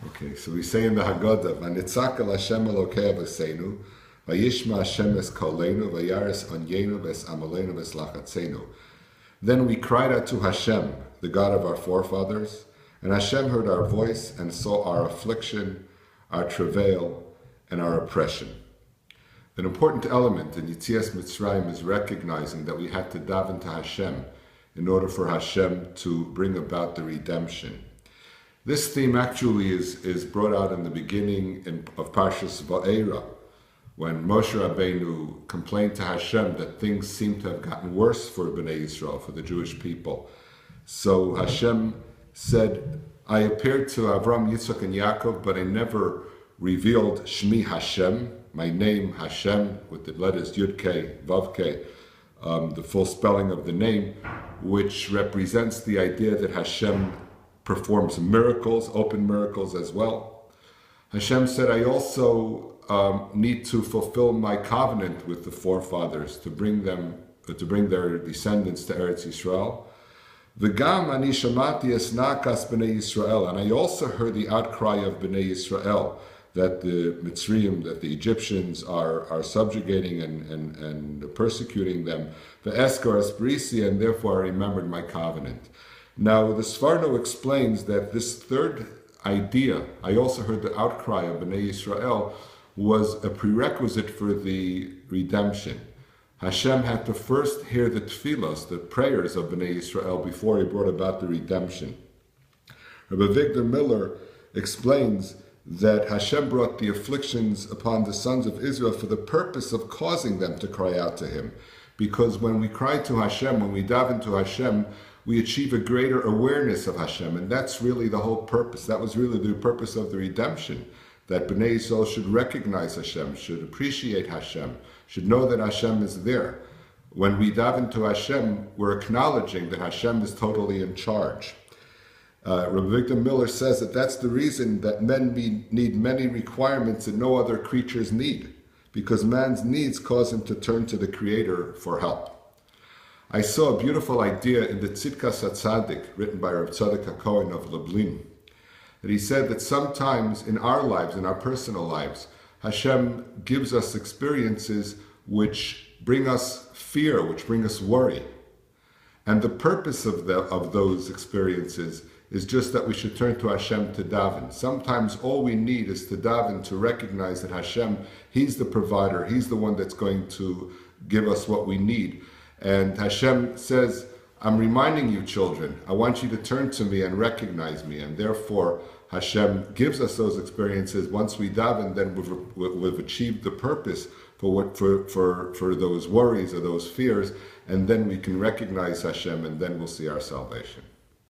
Okay, so we say in the Haggadah, "Vanitzak Hashem Elokei Avosenu, vayishma Hashem es kolenu, vayaris onyenu ves amalenu ves lachatzenu." Then we cried out to Hashem, the God of our forefathers, and Hashem heard our voice and saw our affliction, our travail, and our oppression. An important element in Yetzias Mitzrayim is recognizing that we had to daven to Hashem in order for Hashem to bring about the redemption. This theme actually is brought out in the beginning of Parshas Va'era, when Moshe Rabbeinu complained to Hashem that things seem to have gotten worse for Bnei Yisrael, for the Jewish people. So Hashem said, "I appeared to Avram, Yitzchak, and Yaakov, but I never revealed Shmi Hashem, my name Hashem, with the letters Yud K, Vav K, the full spelling of the name, which represents the idea that Hashem performs miracles, open miracles as well. Hashem said, I also need to fulfill my covenant with the forefathers to bring their descendants to Eretz Yisrael. V'gam ani shamati es nakas b'nei Yisrael, and I also heard the outcry of b'nei Yisrael that the Mitzrayim, that the Egyptians are subjugating and persecuting them. V'eskar esbrisi, and therefore I remembered my covenant. Now the Sforno explains that this third idea, I also heard the outcry of b'nei Yisrael, was a prerequisite for the redemption. Hashem had to first hear the tefillos, the prayers of Bnei Yisrael, before he brought about the redemption. Rabbi Victor Miller explains that Hashem brought the afflictions upon the sons of Israel for the purpose of causing them to cry out to him. Because when we cry to Hashem, when we daven to Hashem, we achieve a greater awareness of Hashem, and that's really the whole purpose. That was really the purpose of the redemption, that Bnei Yisrael should recognize Hashem, should appreciate Hashem, should know that Hashem is there. When we daven to Hashem, we're acknowledging that Hashem is totally in charge. Rabbi Victor Miller says that that's the reason that men need many requirements that no other creatures need, because man's needs cause him to turn to the Creator for help. I saw a beautiful idea in the Tzidkas HaTzadik, written by Rav Tzadok HaKohen of Lublin, that he said that sometimes in our lives, in our personal lives, Hashem gives us experiences which bring us fear, which bring us worry. And the purpose of those experiences is just that we should turn to Hashem to daven. Sometimes all we need is to daven, to recognize that Hashem, He's the provider, He's the one that's going to give us what we need. And Hashem says, I'm reminding you, children, I want you to turn to me and recognize me. And therefore, Hashem gives us those experiences. Once we daven, then we've achieved the purpose for those worries or those fears, and then we can recognize Hashem, and then we'll see our salvation.